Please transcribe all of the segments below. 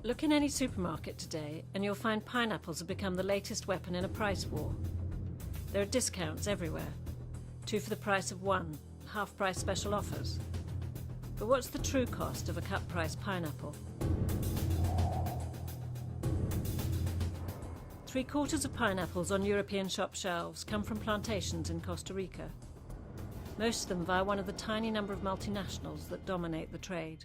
Look in any supermarket today and you'll find pineapples have become the latest weapon in a price war. There are discounts everywhere. 2 for the price of 1, half-price special offers. But what's the true cost of a cut-price pineapple? 3/4 of pineapples on European shop shelves come from plantations in Costa Rica. Most of them via one of the tiny number of multinationals that dominate the trade.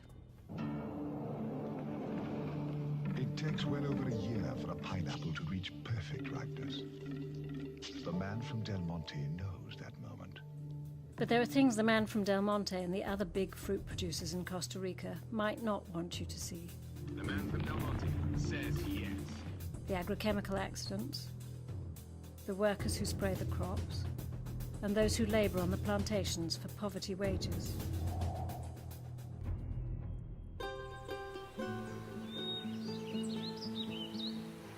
It takes well over a year for a pineapple to reach perfect ripeness. The man from Del Monte knows that moment. But there are things the man from Del Monte and the other big fruit producers in Costa Rica might not want you to see. The man from Del Monte says yes. The agrochemical accidents, the workers who spray the crops, and those who labour on the plantations for poverty wages.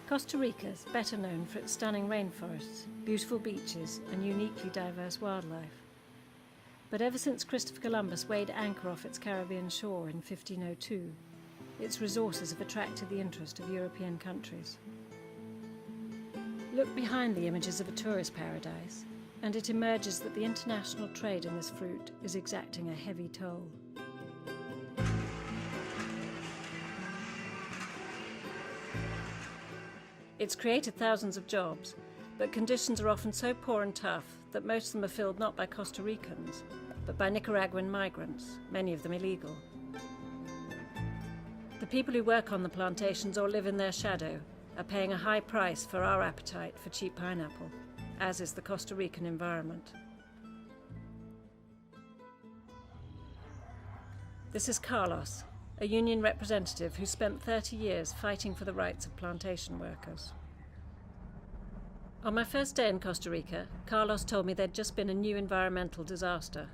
Costa Rica is better known for its stunning rainforests, beautiful beaches, and uniquely diverse wildlife. But ever since Christopher Columbus weighed anchor off its Caribbean shore in 1502, its resources have attracted the interest of European countries. Look behind the images of a tourist paradise, and it emerges that the international trade in this fruit is exacting a heavy toll. It's created thousands of jobs, but conditions are often so poor and tough that most of them are filled not by Costa Ricans, but by Nicaraguan migrants, many of them illegal. The people who work on the plantations or live in their shadow are paying a high price for our appetite for cheap pineapple, as is the Costa Rican environment. This is Carlos, a union representative who spent 30 years fighting for the rights of plantation workers. On my first day in Costa Rica, Carlos told me there'd just been a new environmental disaster.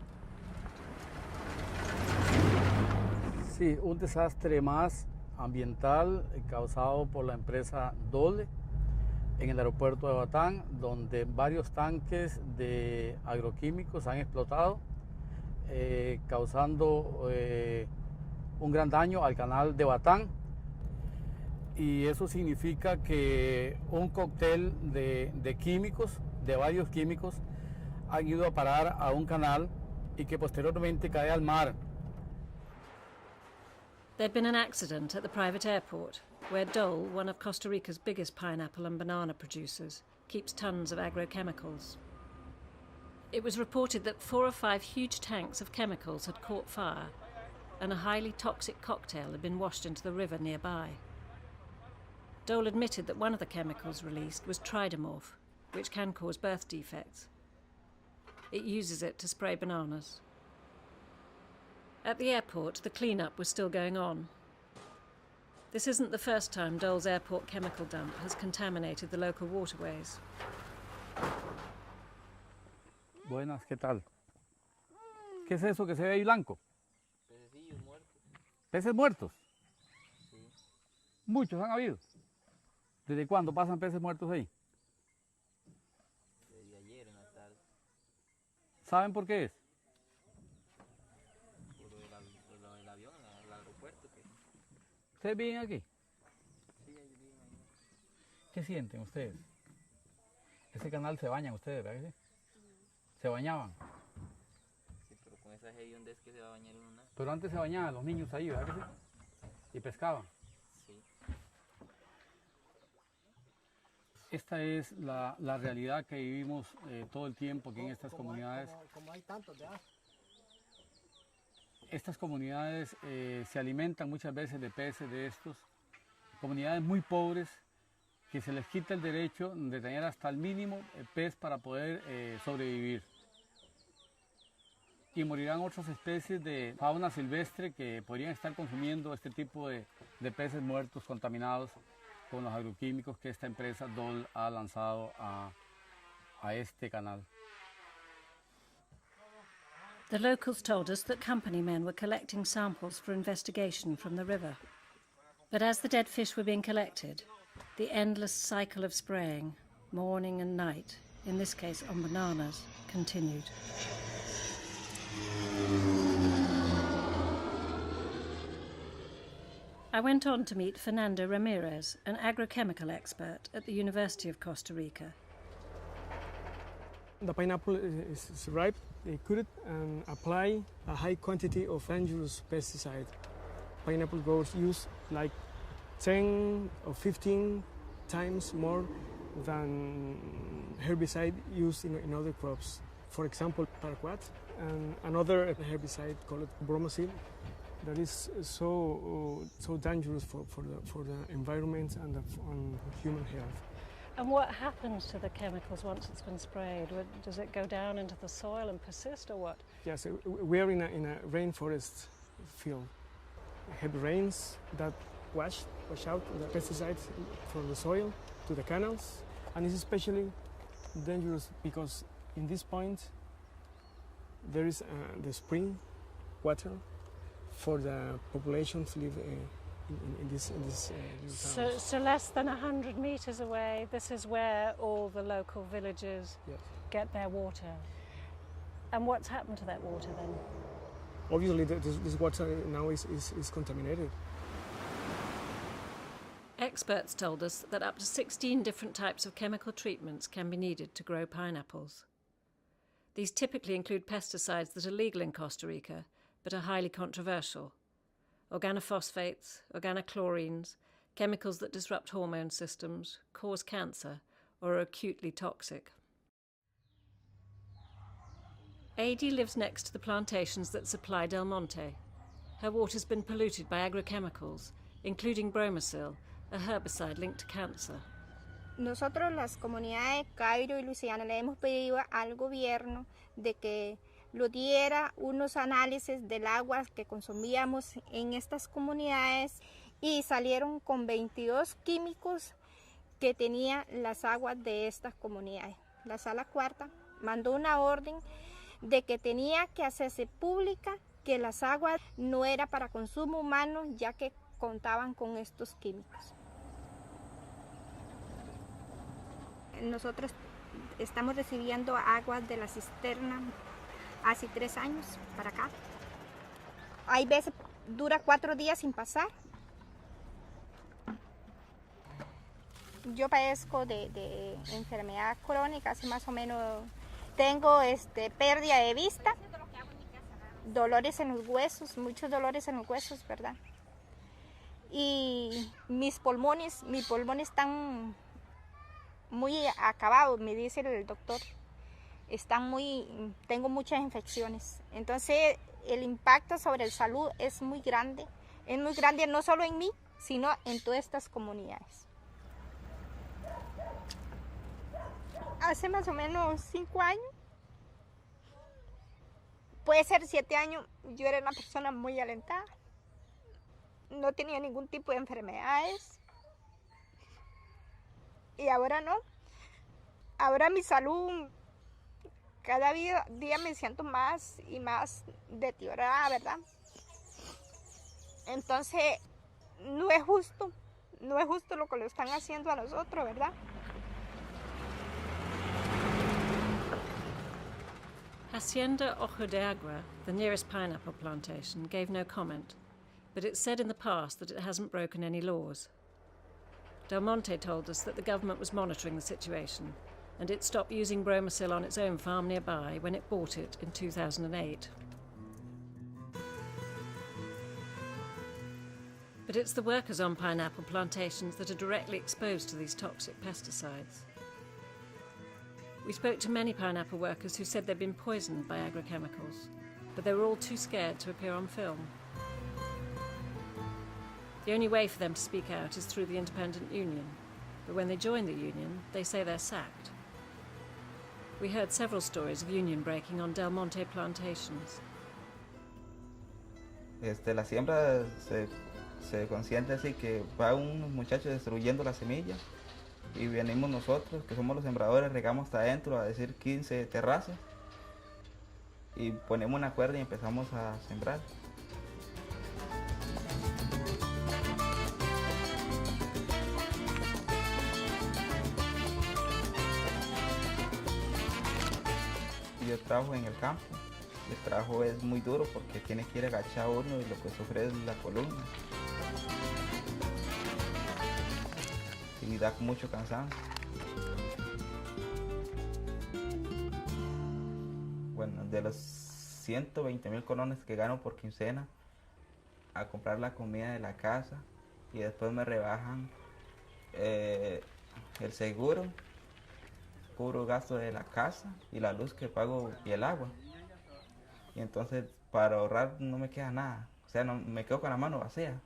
Sí, un desastre más ambiental causado por la empresa Dole en el aeropuerto de Batán, donde varios tanques de agroquímicos han explotado, causando un gran daño al canal de Batán, y eso significa que un cóctel de químicos, de varios químicos, han ido a parar a un canal y que posteriormente cae al mar. There'd been an accident at the private airport, where Dole, one of Costa Rica's biggest pineapple and banana producers, keeps tons of agrochemicals. It was reported that 4 or 5 huge tanks of chemicals had caught fire, and a highly toxic cocktail had been washed into the river nearby. Dole admitted that one of the chemicals released was tridamorph, which can cause birth defects. It uses it to spray bananas. At the airport, the clean-up was still going on. This isn't the first time Dole's airport chemical dump has contaminated the local waterways. Buenas, ¿qué tal? ¿Qué es eso que se ve ahí blanco? Pececillos muertos. ¿Peces muertos? Sí. Muchos han habido. ¿Desde cuándo pasan peces muertos ahí? Desde ayer en la tarde. ¿Saben por qué es? Por lo del avión, el aeropuerto. Que... ¿Ustedes viven aquí? Sí, ellos viven ahí. ¿Qué sienten ustedes? Ese canal se bañan ustedes, ¿verdad que sí? ¿Se bañaban? Sí, pero con esa hedionda es que se va a bañar uno nada. Pero antes se bañaban los niños ahí, ¿verdad que sí? Y pescaban. Sí. Esta es la realidad que vivimos todo el tiempo aquí en estas comunidades. Como hay tantos, ¿verdad? Estas comunidades se alimentan muchas veces de peces de estos. Comunidades muy pobres que se les quita el derecho de tener hasta el mínimo pez para poder sobrevivir. Y morirán otras especies de fauna silvestre que podrían estar consumiendo este tipo de peces muertos contaminados con los agroquímicos que esta empresa Dole ha lanzado a este canal. The locals told us that company men were collecting samples for investigation from the river. But as the dead fish were being collected, the endless cycle of spraying, morning and night, in this case on bananas, continued. I went on to meet Fernando Ramirez, an agrochemical expert at the University of Costa Rica. The pineapple is ripe, they cut it and apply a high quantity of dangerous pesticide. Pineapple growers use like 10 or 15 times more than herbicide used in other crops. For example, paraquat and another herbicide called bromacil that is so dangerous for the environment and on human health. And what happens to the chemicals once it's been sprayed? Does it go down into the soil and persist, or what? Yes, we are in a rainforest field. Heavy rains that wash out the pesticides from the soil to the canals, and it's especially dangerous because in this point there is the spring water for the population to live in this town. So less than 100 meters away, this is where all the local villages get their water. And what's happened to that water then? Obviously, this water now is contaminated. Experts told us that up to 16 different types of chemical treatments can be needed to grow pineapples. These typically include pesticides that are legal in Costa Rica, but are highly controversial. Organophosphates, organochlorines, chemicals that disrupt hormone systems, cause cancer, or are acutely toxic. Adi lives next to the plantations that supply Del Monte. Her water's been polluted by agrochemicals, including bromacil, a herbicide linked to cancer. Nosotros, las comunidades de Cairo y Luisiana, le hemos pedido al gobierno de que lo diera unos análisis del agua que consumíamos en estas comunidades y salieron con 22 químicos que tenían las aguas de estas comunidades. La Sala Cuarta mandó una orden de que tenía que hacerse pública que las aguas no era para consumo humano ya que contaban con estos químicos. Nosotros estamos recibiendo aguas de la cisterna hace 3 años para acá. Hay veces dura 4 días sin pasar. Yo padezco de enfermedad crónica, así más o menos. Tengo pérdida de vista, dolores en los huesos, muchos dolores en los huesos, ¿verdad? Y mis pulmones están muy acabados, me dice el doctor. Tengo muchas infecciones. Entonces el impacto sobre la salud es muy grande no solo en mí, sino en todas estas comunidades. Hace más o menos 5 años, puede ser 7 años, yo era una persona muy alentada. No tenía ningún tipo de enfermedades. Y ahora no. Ahora mi salud, cada día me siento más y más deteriorada, ¿verdad? Entonces, no es justo lo que lo están haciendo a nosotros, ¿verdad? Hacienda Ojo de Agua, the nearest pineapple plantation, gave no comment, but it's said in the past that it hasn't broken any laws. Del Monte told us that the government was monitoring the situation, and it stopped using bromacil on its own farm nearby when it bought it in 2008. But it's the workers on pineapple plantations that are directly exposed to these toxic pesticides. We spoke to many pineapple workers who said they'd been poisoned by agrochemicals, but they were all too scared to appear on film. The only way for them to speak out is through the independent union, but when they join the union, they say they're sacked. We heard several stories of union breaking on Del Monte plantations. La siembra se consiente así que va un muchacho destruyendo la semilla y venimos nosotros, que somos los sembradores, regamos hasta adentro, a decir 15 terrazas, y ponemos una cuerda y empezamos a sembrar. Yo trabajo en el campo. El trabajo es muy duro porque tiene que ir agachado uno y lo que sufre es la columna. y da mucho cansancio. Bueno, de los 120,000 colones que gano por quincena, a comprar la comida de la casa y después me rebajan el seguro, cubro gasto de la casa y la luz que pago y el agua. Y entonces para ahorrar no me queda nada, o sea, no, me quedo con la mano vacía.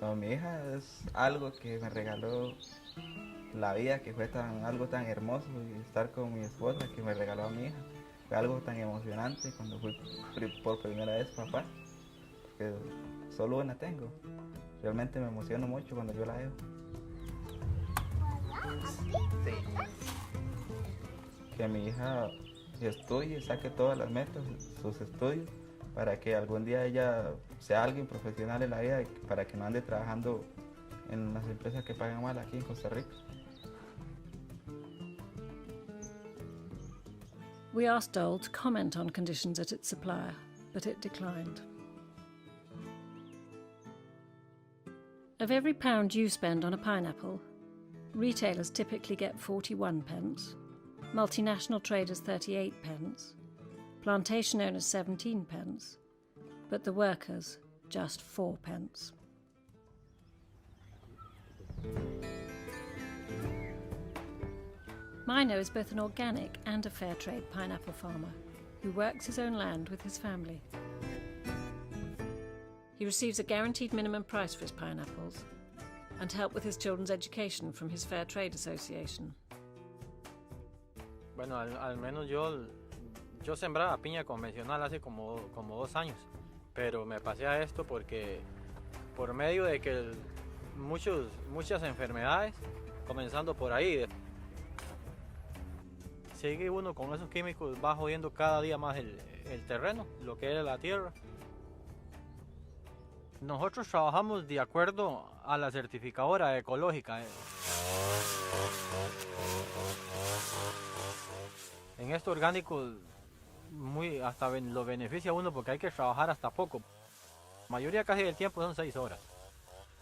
No, mi hija es algo que me regaló la vida, que fue algo tan hermoso, y estar con mi esposa que me regaló a mi hija. Fue algo tan emocionante cuando fui por primera vez papá, porque solo una tengo. Realmente me emociono mucho cuando yo la veo. Sí. Que mi hija estudie, saque todas las metas, sus estudios, para que algún día ella sea alguien profesional en la vida y para que no ande trabajando en las empresas que pagan mal aquí en Costa Rica. We asked Dole to comment on conditions at its supplier, but it declined. Of every £1 you spend on a pineapple, retailers typically get 41 pence, multinational traders 38 pence, plantation owners 17 pence, but the workers just 4 pence. Mino is both an organic and a fair trade pineapple farmer who works his own land with his family. He receives a guaranteed minimum price for his pineapples and help with his children's education from his Fair Trade Association. Bueno, al menos yo sembraba piña convencional hace como 2 años, pero me pasé a esto porque por medio de que muchas enfermedades, comenzando por ahí, sigue uno con esos químicos, va jodiendo cada día más el terreno, lo que es la tierra. Nosotros trabajamos de acuerdo a la certificadora ecológica. En esto orgánico hasta lo beneficia a uno porque hay que trabajar hasta poco. La mayoría casi del tiempo son 6 horas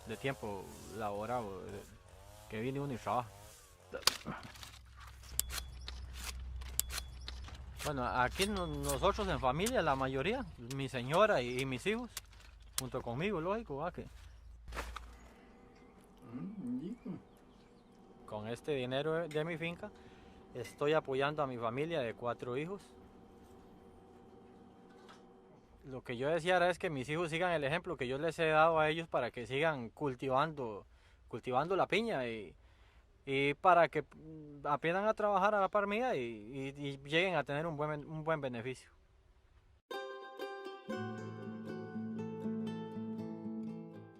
de tiempo laborado que viene uno y trabaja. Bueno, aquí nosotros en familia, la mayoría, mi señora y mis hijos, junto conmigo, lógico, ¿va? Con este dinero de mi finca, estoy apoyando a mi familia de 4 hijos. Lo que yo deseara es que mis hijos sigan el ejemplo que yo les he dado a ellos para que sigan cultivando la piña y para que aprendan a trabajar a la par mía y lleguen a tener un buen beneficio.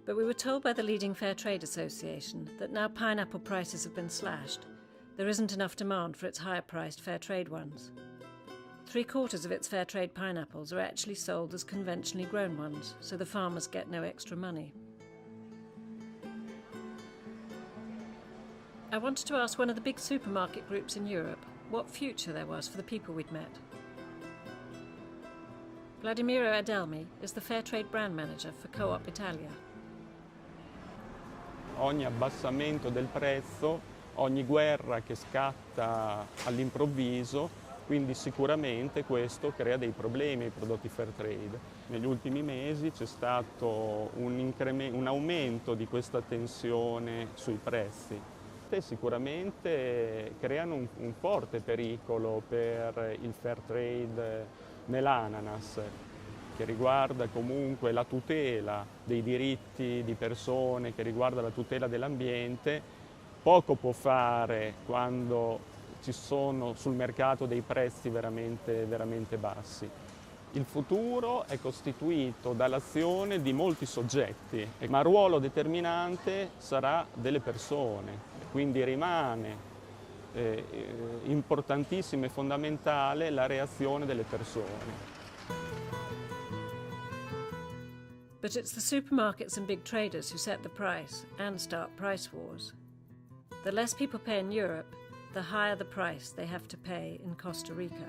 But we were told by the leading Fair Trade Association that now pineapple prices have been slashed, there isn't enough demand for its higher-priced fair trade ones. 3/4 of its fair trade pineapples are actually sold as conventionally grown ones, so the farmers get no extra money. I wanted to ask one of the big supermarket groups in Europe what future there was for the people we'd met. Vladimiro Adelmi is the Fair Trade Brand Manager for Coop Italia. Ogni abbassamento del prezzo, ogni guerra che scatta all'improvviso, quindi sicuramente questo crea dei problemi ai prodotti fair trade. Negli ultimi mesi c'è stato un aumento di questa tensione sui prezzi. Sicuramente creano un forte pericolo per il fair trade nell'ananas, che riguarda comunque la tutela dei diritti di persone, che riguarda la tutela dell'ambiente. Poco può fare quando ci sono sul mercato dei prezzi veramente bassi. Il futuro è costituito dall'azione di molti soggetti, ma il ruolo determinante sarà delle persone, quindi rimane importantissima e fondamentale la reazione delle persone. But it's the supermarkets and big traders who set the price and start price wars. The less people pay in Europe, the higher the price they have to pay in Costa Rica.